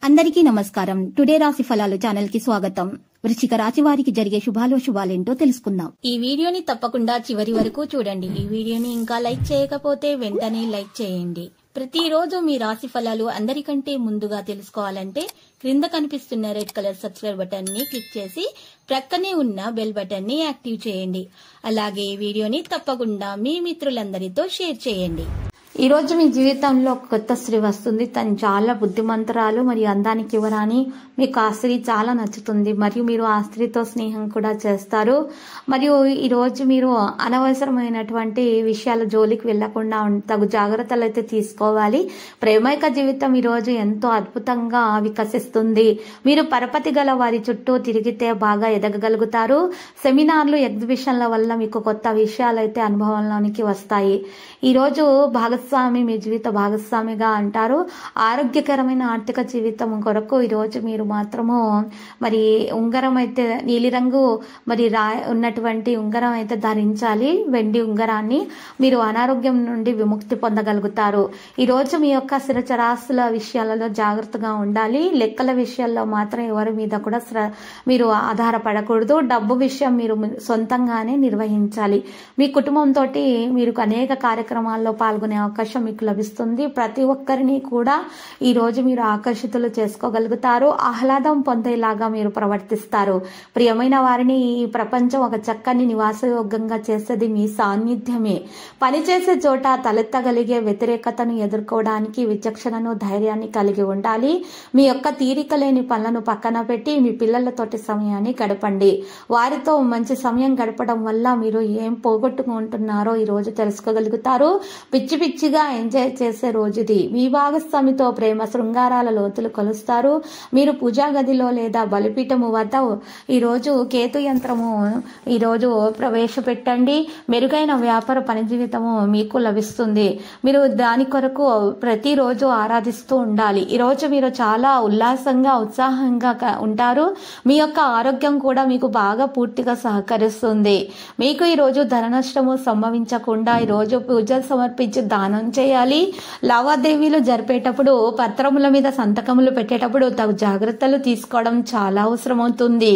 అందరికీ నమస్కారం. టుడే రాశి ఫలాలు ఛానల్ కి స్వాగతం. వృశ్చిక రాశి వారికి జరిగే శుభాలేంటో తెలుసుకుందాం. ఈ వీడియోని తప్పకుండా చివరి వరకు చూడండి. ఈ వీడియోని ఇంకా లైక్ చేయకపోతే వెంటనే లైక్ చేయండి. ప్రతిరోజు మీ రాశి ఫలాలు అందరికంటే ముందుగా తెలుసుకోవాలంటే క్రింద కనిపిస్తున్న రెడ్ కలర్ సబ్స్క్రైబ్ బటన్ ని క్లిక్ చేసి ప్రక్కనే ఉన్న బెల్ బటన్ ని యాక్టివ్ చేయండి. అలాగే ఈ వీడియోని తప్పకుండా మీ మిత్రులందరితో షేర్ చేయండి. ఈ రోజు మీ జీవితంలో ఒక కొత్త స్త్రీ వస్తుంది. తను చాలా బుద్ధిమంతురాలు మరియు అందానికి యువరాణి. మీకు ఆ స్త్రీ చాలా నచ్చుతుంది మరియు మీరు ఆ స్త్రీతో స్నేహం కూడా చేస్తారు. మరియు ఈ రోజు మీరు అనవసరమైనటువంటి విషయాల జోలికి వెళ్లకుండా తగు జాగ్రత్తలు అయితే తీసుకోవాలి. ప్రేమైక జీవితం ఈ రోజు ఎంతో అద్భుతంగా వికసిస్తుంది. మీరు పరపతి గల వారి చుట్టూ తిరిగితే బాగా ఎదగగలుగుతారు. సెమినార్లు, ఎగ్జిబిషన్ల వల్ల మీకు కొత్త విషయాలు అయితే అనుభవంలోనికి వస్తాయి. ఈ రోజు భాగస్వామి మీ జీవిత భాగస్వామిగా అంటారు. ఆరోగ్యకరమైన ఆర్థిక జీవితం కొరకు ఈ రోజు మీరు మాత్రము మరి ఉంగరం అయితే నీలిరంగు మరి ఉన్నటువంటి ఉంగరం అయితే ధరించాలి. వెండి ఉంగరాన్ని. మీరు అనారోగ్యం నుండి విముక్తి పొందగలుగుతారు. ఈ రోజు మీ యొక్క స్థిరచరాస్తుల విషయాలలో జాగ్రత్తగా ఉండాలి. లెక్కల విషయాల్లో మాత్రం ఎవరి మీద కూడా మీరు ఆధారపడకూడదు. డబ్బు విషయం మీరు సొంతంగానే నిర్వహించాలి. మీ కుటుంబంతో మీరు అనేక కార్యక్రమాల్లో పాల్గొనే అవకాశం మీకు లభిస్తుంది. ప్రతి ఒక్కరిని కూడా ఈ రోజు మీరు ఆకర్షితులు చేసుకోగలుగుతారు. ఆహ్లాదం పొందేలాగా మీరు ప్రవర్తిస్తారు. ప్రియమైన వారిని ఈ ప్రపంచం ఒక చక్కని నివాసయోగ్యంగా చేసేది మీ సాన్నిధ్యమే. పనిచేసే చోట తలెత్తగలిగే వ్యతిరేకతను ఎదుర్కోవడానికి విచక్షణను, ధైర్యాన్ని కలిగి ఉండాలి. మీ యొక్క తీరిక లేని పనులను పక్కన పెట్టి మీ పిల్లలతోటి సమయాన్ని గడపండి. వారితో మంచి సమయం గడపడం వల్ల మీరు ఏం పోగొట్టుకుంటున్నారో ఈ రోజు తెలుసుకోగలుగుతారు. పిచ్చి పిచ్చిగా ఎంజాయ్ చేసే రోజుది. మీ భాగస్వామితో ప్రేమ శృంగారాల లోతులు కొలుస్తారు. మీరు పూజా గదిలో లేదా బలిపీఠము వద్ద ఈ రోజు కేతు యంత్రము ఈ రోజు ప్రవేశపెట్టండి. మెరుగైన వ్యాపార పని జీవితము మీకు లభిస్తుంది. మీరు దాని కొరకు ప్రతిరోజు ఆరాధిస్తూ ఉండాలి. ఈ రోజు మీరు చాలా ఉల్లాసంగా, ఉత్సాహంగా ఉంటారు. మీ యొక్క ఆరోగ్యం కూడా మీకు బాగా పూర్తిగా సహకరిస్తుంది. మీకు ఈ రోజు ధన నష్టము సంభవించకుండా ఈ రోజు పూజలు సమర్పించి దానం చేయాలి. లావాదేవీలు జరిపేటప్పుడు, పత్రముల మీద సంతకములు పెట్టేటప్పుడు తగు జాగ్రత్తలు తీసుకోవడం చాలా అవసరమవుతుంది.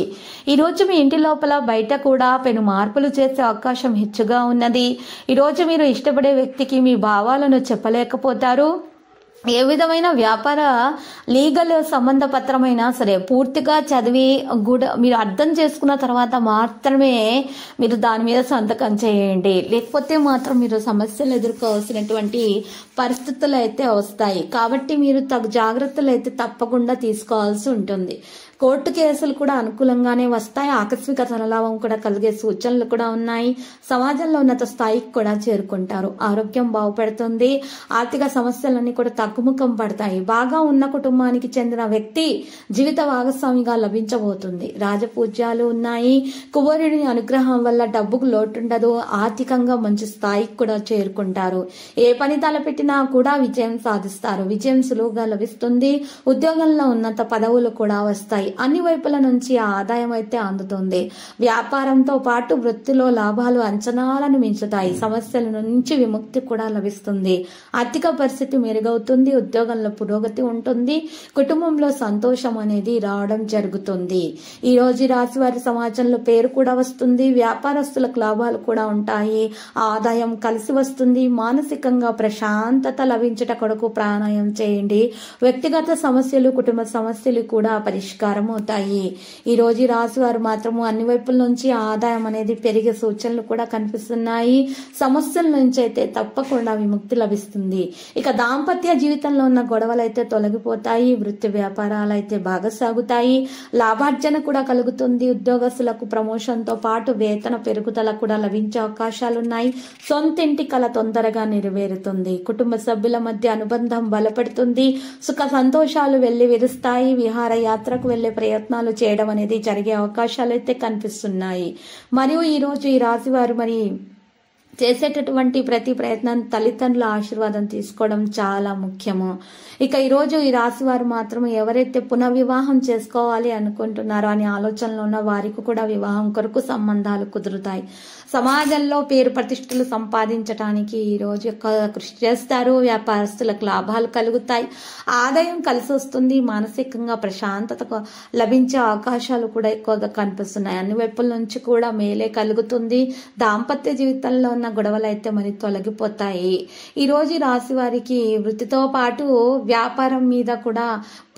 ఈ రోజు మీ ఇంటి లోపల బయట కూడా పెను మార్పులు చేసే అవకాశం హెచ్చుగా ఉన్నది. ఈ రోజు మీరు ఇష్టపడే వ్యక్తికి మీ భావాలను చెప్పలేకపోతారు. ఏ విధమైన వ్యాపార లీగల్ సంబంధ పత్రమైనా సరే పూర్తిగా చదివి కూడా మీరు అర్థం చేసుకున్న తర్వాత మాత్రమే మీరు దాని మీద సంతకం చేయండి. లేకపోతే మాత్రం మీరు సమస్యలు ఎదుర్కోవాల్సినటువంటి పరిస్థితులు అయితే వస్తాయి. కాబట్టి మీరు తగు జాగ్రత్తలు అయితే తప్పకుండా తీసుకోవాల్సి ఉంటుంది. కోర్టు కేసులు కూడా అనుకూలంగానే వస్తాయి. ఆకస్మిక ధనలాభం కూడా కలిగే సూచనలు కూడా ఉన్నాయి. సమాజంలో ఉన్నత స్థాయికి కూడా చేరుకుంటారు. ఆరోగ్యం బాగుపడుతుంది. ఆర్థిక సమస్యలన్నీ కూడా తగ్గుముఖం పడతాయి. బాగా ఉన్న కుటుంబానికి చెందిన వ్యక్తి జీవిత భాగస్వామిగా లభించబోతుంది. రాజపూజ్యాలు ఉన్నాయి. కుబేరుడి అనుగ్రహం వల్ల డబ్బుకు లోటుండదు. ఆర్థికంగా మంచి స్థాయికి కూడా చేరుకుంటారు. ఏ పని తలపెట్టినా కూడా విజయం సాధిస్తారు. విజయం సులువుగా లభిస్తుంది. ఉద్యోగంలో ఉన్నత పదవులు కూడా వస్తాయి. అన్ని వైపుల నుంచి ఆదాయం అయితే అందుతుంది. వ్యాపారంతో పాటు వృత్తిలో లాభాలు అంచనాలను మించుతాయి. సమస్యల నుంచి విముక్తి కూడా లభిస్తుంది. ఆర్థిక పరిస్థితి మెరుగవుతుంది. ఉద్యోగంలో పురోగతి ఉంటుంది. కుటుంబంలో సంతోషం అనేది రావడం జరుగుతుంది. ఈ రోజు రాశి వారి సమాజంలో పేరు కూడా వస్తుంది. వ్యాపారస్తులకు లాభాలు కూడా ఉంటాయి. ఆదాయం కలిసి వస్తుంది. మానసికంగా ప్రశాంతత లభించట కొరకు ప్రాణాయామం చేయండి. వ్యక్తిగత సమస్యలు, కుటుంబ సమస్యలు కూడా పరిష్కారం అవుతాయి. ఈ రోజు రాశి వారు మాత్రము అన్ని వైపుల నుంచి ఆదాయం అనేది పెరిగే సూచనలు కూడా కనిపిస్తున్నాయి. సమస్యల నుంచి అయితే తప్పకుండా విముక్తి లభిస్తుంది. ఇక దాంపత్య జీవితంలో ఉన్న గొడవలు అయితే తొలగిపోతాయి. వృత్తి వ్యాపారాలు అయితే బాగా సాగుతాయి. లాభార్జన కూడా కలుగుతుంది. ఉద్యోగస్తులకు ప్రమోషన్ తో పాటు వేతన పెరుగుదల కూడా లభించే అవకాశాలున్నాయి. సొంత ఇంటి కల తొందరగా నెరవేరుతుంది. కుటుంబ సభ్యుల మధ్య అనుబంధం బలపడుతుంది. సుఖ సంతోషాలు వెళ్లి విరుస్తాయి. విహార యాత్రకు వెళ్లే ప్రయత్నాలు చేయడం అనేది జరిగే అవకాశాలు అయితే కనిపిస్తున్నాయి. మరియు ఈ రోజు ఈ రాశి వారు మరి చేసేటటువంటి ప్రతి ప్రయత్నం తల్లిదండ్రుల ఆశీర్వాదం తీసుకోవడం చాలా ముఖ్యము. ఇక ఈరోజు ఈ రాశి వారు మాత్రం ఎవరైతే పునర్వివాహం చేసుకోవాలి అనుకుంటున్నారో అనే ఆలోచనలో ఉన్న వారికి కూడా వివాహం కొరకు సంబంధాలు కుదురుతాయి. సమాజంలో పేరు ప్రతిష్టలు సంపాదించడానికి ఈ రోజు కృషి చేస్తారు. వ్యాపారస్తులకు లాభాలు కలుగుతాయి, ఆదాయం కలిసి వస్తుంది, మానసికంగా ప్రశాంతత లభించే అవకాశాలు కూడా ఎక్కువగా కనిపిస్తున్నాయి. అన్ని వైపుల నుంచి కూడా మేలే కలుగుతుంది. దాంపత్య జీవితంలో ఉన్న గొడవలు అయితే మరి తొలగిపోతాయి. ఈ రోజు రాశి వారికి వృత్తితో పాటు వ్యాపారం మీద కూడా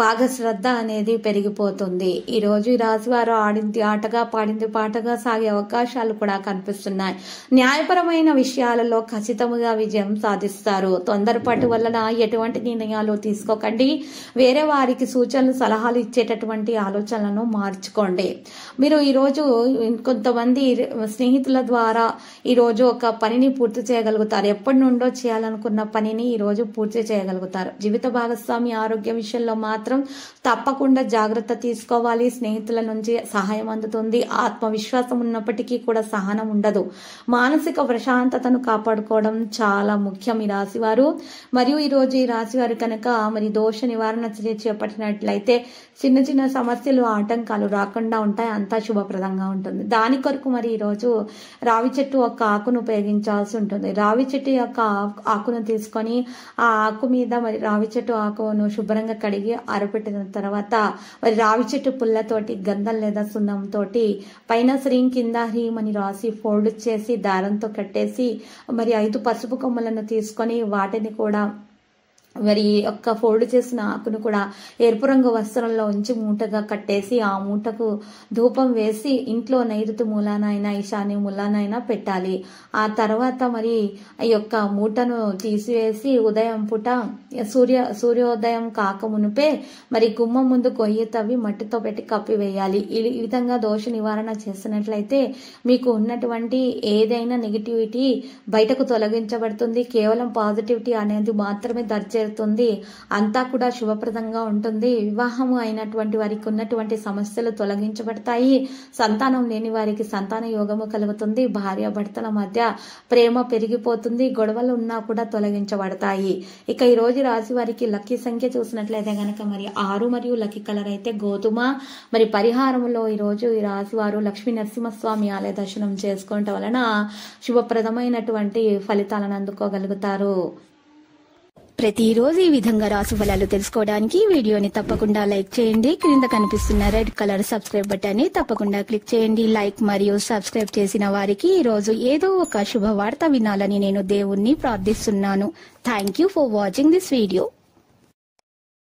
బాగా శ్రద్ధ అనేది పెరిగిపోతుంది. ఈ రోజు ఈ రాశి వారు ఆడింది ఆటగా పాడింది పాటగా సాగే అవకాశాలు కూడా కనిపిస్తున్నాయి. న్యాయపరమైన విషయాలలో ఖచ్చితంగా విజయం సాధిస్తారు. తొందరపాటు వలన ఎటువంటి నిర్ణయాలు తీసుకోకండి. వేరే వారికి సూచనలు సలహాలు ఇచ్చేటటువంటి ఆలోచనలను మార్చుకోండి. మీరు ఈరోజు కొంతమంది స్నేహితుల ద్వారా ఈరోజు ఒక పనిని పూర్తి చేయగలుగుతారు. ఎప్పటి నుండో చేయాలనుకున్న పనిని ఈ రోజు పూర్తి చేయగలుగుతారు. జీవిత భాగస్వామి ఆరోగ్య విషయంలో మాత్రం తప్పకుండా జాగ్రత్త తీసుకోవాలి. స్నేహితుల నుంచి సహాయం అందుతుంది. ఆత్మవిశ్వాసం ఉన్నప్పటికీ కూడా సహనం ఉండదు. మానసిక ప్రశాంతతను కాపాడుకోవడం చాలా ముఖ్యం ఈ రాశివారు. మరియు ఈ రోజు ఈ రాశివారు కనుక మరి దోష నివారణ చేపట్టినట్లయితే చిన్న చిన్న సమస్యలు ఆటంకాలు రాకుండా ఉంటాయి. అంతా శుభప్రదంగా ఉంటుంది. దాని కొరకు మరి ఈ రోజు రావి చెట్టు ఒక ఆకును ఉపయోగించాల్సి ఉంటుంది. రావి చెట్టు యొక్క ఆకును తీసుకొని ఆ ఆకు మీద మరి రావి చెట్టు ఆకును శుభ్రంగా కడిగి ఆరబెట్టిన తర్వాత మరి రావి చెట్టు పుల్లతోటి గంధం లేదా సున్నం తోటి పైన శ్రీం కింద హ్రీం అని రాసి ఫోల్డ్ చేసి దారంతో కట్టేసి మరి 5 పసుపు కొమ్మలను తీసుకొని వాటిని కూడా మరి ఒక్క ఫోల్డ్ చేసిన ఆకును కూడా ఎరుపు రంగు వస్త్రంలో ఉంచి మూటగా కట్టేసి ఆ మూటకు ధూపం వేసి ఇంట్లో నైరుతి మూలానైనా ఈశాన్య మూలానైనా పెట్టాలి. ఆ తర్వాత మరి ఈ యొక్క మూటను తీసివేసి ఉదయం పూట సూర్యోదయం కాక మునిపే మరి గుమ్మం ముందు కొయ్యి తవ్వి మట్టితో పెట్టి కప్పివేయాలి. ఈ విధంగా దోష నివారణ చేసినట్లయితే మీకు ఉన్నటువంటి ఏదైనా నెగిటివిటీ బయటకు తొలగించబడుతుంది. కేవలం పాజిటివిటీ అనేది మాత్రమే దర్జేరుతుంది. అంతా కూడా శుభప్రదంగా ఉంటుంది. వివాహము అయినటువంటి వారికి ఉన్నటువంటి సమస్యలు తొలగించబడతాయి. సంతానం లేని వారికి సంతాన యోగము కలుగుతుంది. భార్య భర్తల మధ్య ప్రేమ పెరిగిపోతుంది. గొడవలు ఉన్నా కూడా తొలగించబడతాయి. ఇక ఈ రోజు రాశి వారికి లక్కీ సంఖ్య చూసినట్లయితే గనక మరి 6 మరియు లక్కీ కలర్ అయితే గోధుమ. మరి పరిహారంలో ఈ రోజు ఈ రాశి వారు లక్ష్మీ నరసింహస్వామి ఆలయ దర్శనం చేసుకోవటం వలన శుభప్రదమైనటువంటి ఫలితాలను అందుకోగలుగుతారు. ప్రతిరోజు ఈ విధంగా రాశి ఫలాలు తెలుసుకోవడానికి వీడియోని తప్పకుండా లైక్ చేయండి. క్రింద కనిపిస్తున్న రెడ్ కలర్ సబ్స్క్రైబ్ బటన్ ని తప్పకుండా క్లిక్ చేయండి. లైక్ మరియు సబ్స్క్రైబ్ చేసిన వారికి ఈ రోజు ఏదో ఒక శుభవార్త వినాలని నేను దేవుణ్ణి ప్రార్థిస్తున్నాను. Thank you for watching this video.